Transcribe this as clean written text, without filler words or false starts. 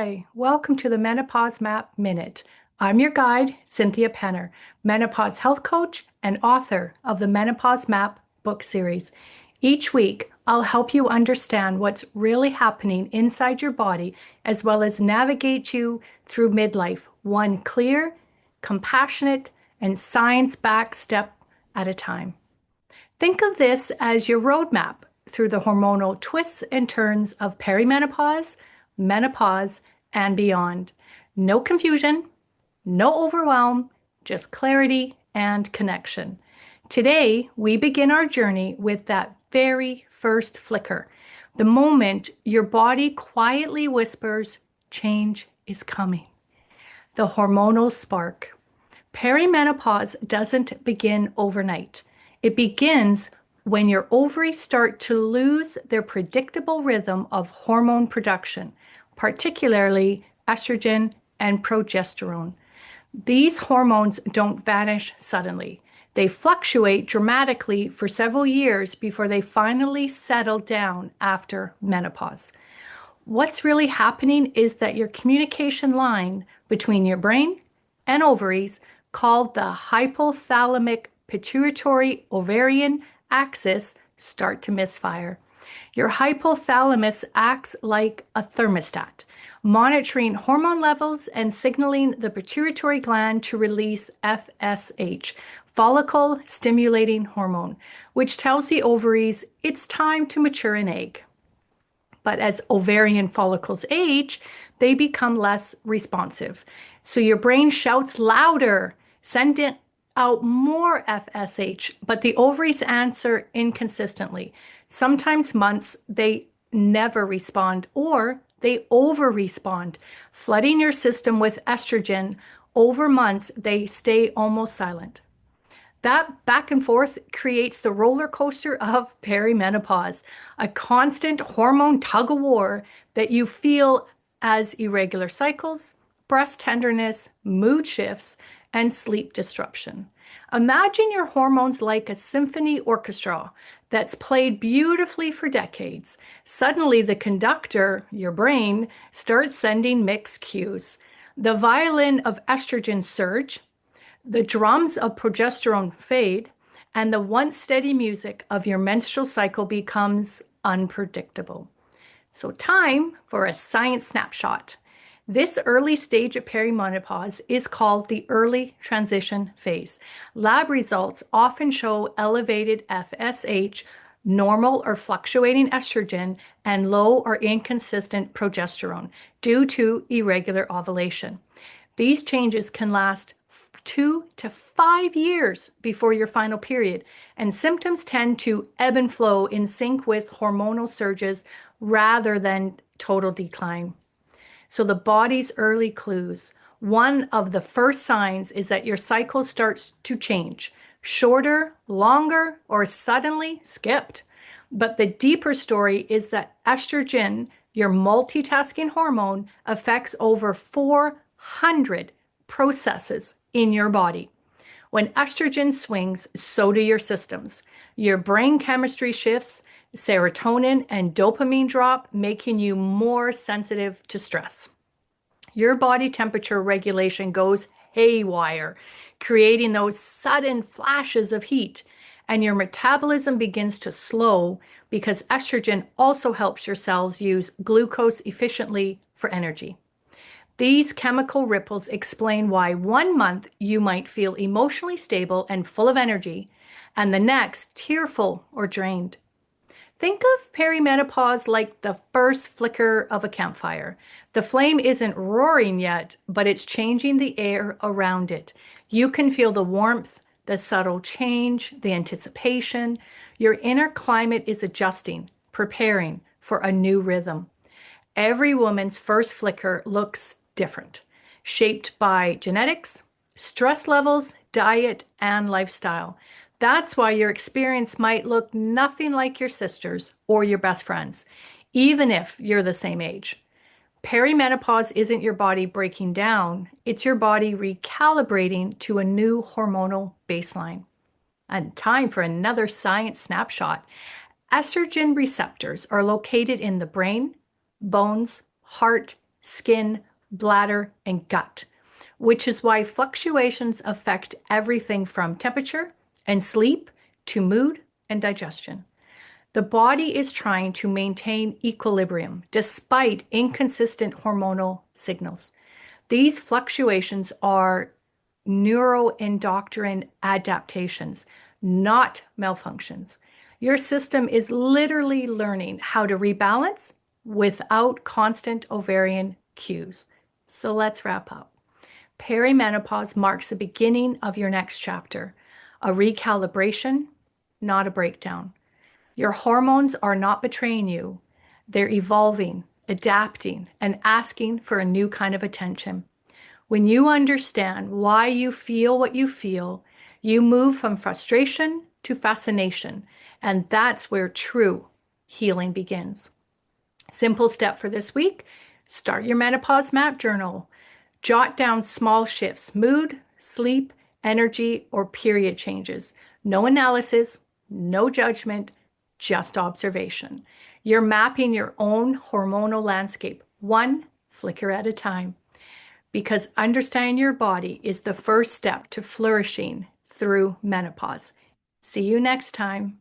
Hi, welcome to the Menopause Map Minute. I'm your guide, Cynthia Penner, Menopause Health Coach and author of the Menopause Map book series. Each week, I'll help you understand what's really happening inside your body, as well as navigate you through midlife, one clear, compassionate, and science-backed step at a time. Think of this as your roadmap through the hormonal twists and turns of perimenopause, menopause, and beyond. No confusion, no overwhelm, just clarity and connection. Today, we begin our journey with that very first flicker, the moment your body quietly whispers, change is coming. The hormonal spark. Perimenopause doesn't begin overnight. It begins when your ovaries start to lose their predictable rhythm of hormone production, particularly estrogen and progesterone. These hormones don't vanish suddenly. They fluctuate dramatically for several years before they finally settle down after menopause. What's really happening is that your communication line between your brain and ovaries, called the hypothalamic pituitary ovarian axis, start to misfire. Your hypothalamus acts like a thermostat, monitoring hormone levels and signaling the pituitary gland to release FSH, follicle stimulating hormone, which tells the ovaries it's time to mature an egg. But as ovarian follicles age, they become less responsive. So your brain shouts louder, sending out more FSH, but the ovaries answer inconsistently. Sometimes months they never respond, or they over-respond, flooding your system with estrogen. Over months, they stay almost silent. That back and forth creates the roller coaster of perimenopause, a constant hormone tug of war that you feel as irregular cycles, breast tenderness, mood shifts, and sleep disruption. Imagine your hormones like a symphony orchestra that's played beautifully for decades. Suddenly, the conductor, your brain, starts sending mixed cues. The violin of estrogen surge, the drums of progesterone fade, and the once steady music of your menstrual cycle becomes unpredictable. So time for a science snapshot. This early stage of perimenopause is called the early transition phase. Lab results often show elevated FSH, normal or fluctuating estrogen, and low or inconsistent progesterone due to irregular ovulation. These changes can last 2 to 5 years before your final period, and symptoms tend to ebb and flow in sync with hormonal surges rather than total decline. So the body's early clues. One of the first signs is that your cycle starts to change, shorter, longer, or suddenly skipped. But the deeper story is that estrogen, your multitasking hormone, affects over 400 processes in your body. When estrogen swings, so do your systems. Your brain chemistry shifts, serotonin and dopamine drop, making you more sensitive to stress. Your body temperature regulation goes haywire, creating those sudden flashes of heat, and your metabolism begins to slow because estrogen also helps your cells use glucose efficiently for energy. These chemical ripples explain why 1 month you might feel emotionally stable and full of energy, and the next tearful or drained. Think of perimenopause like the first flicker of a campfire. The flame isn't roaring yet, but it's changing the air around it. You can feel the warmth, the subtle change, the anticipation. Your inner climate is adjusting, preparing for a new rhythm. Every woman's first flicker looks different, shaped by genetics, stress levels, diet, and lifestyle. That's why your experience might look nothing like your sister's or your best friend's, even if you're the same age. Perimenopause isn't your body breaking down, it's your body recalibrating to a new hormonal baseline. And time for another science snapshot. Estrogen receptors are located in the brain, bones, heart, skin, bladder, and gut, which is why fluctuations affect everything from temperature and sleep to mood and digestion. The body is trying to maintain equilibrium despite inconsistent hormonal signals. These fluctuations are neuroendocrine adaptations, not malfunctions. Your system is literally learning how to rebalance without constant ovarian cues. So let's wrap up. Perimenopause marks the beginning of your next chapter, a recalibration, not a breakdown. Your hormones are not betraying you. They're evolving, adapting, and asking for a new kind of attention. When you understand why you feel what you feel, you move from frustration to fascination, and that's where true healing begins. Simple step for this week: start your menopause map journal. Jot down small shifts, mood, sleep, energy, or period changes. No analysis, no judgment, just observation. You're mapping your own hormonal landscape, one flicker at a time, because understanding your body is the first step to flourishing through menopause. See you next time.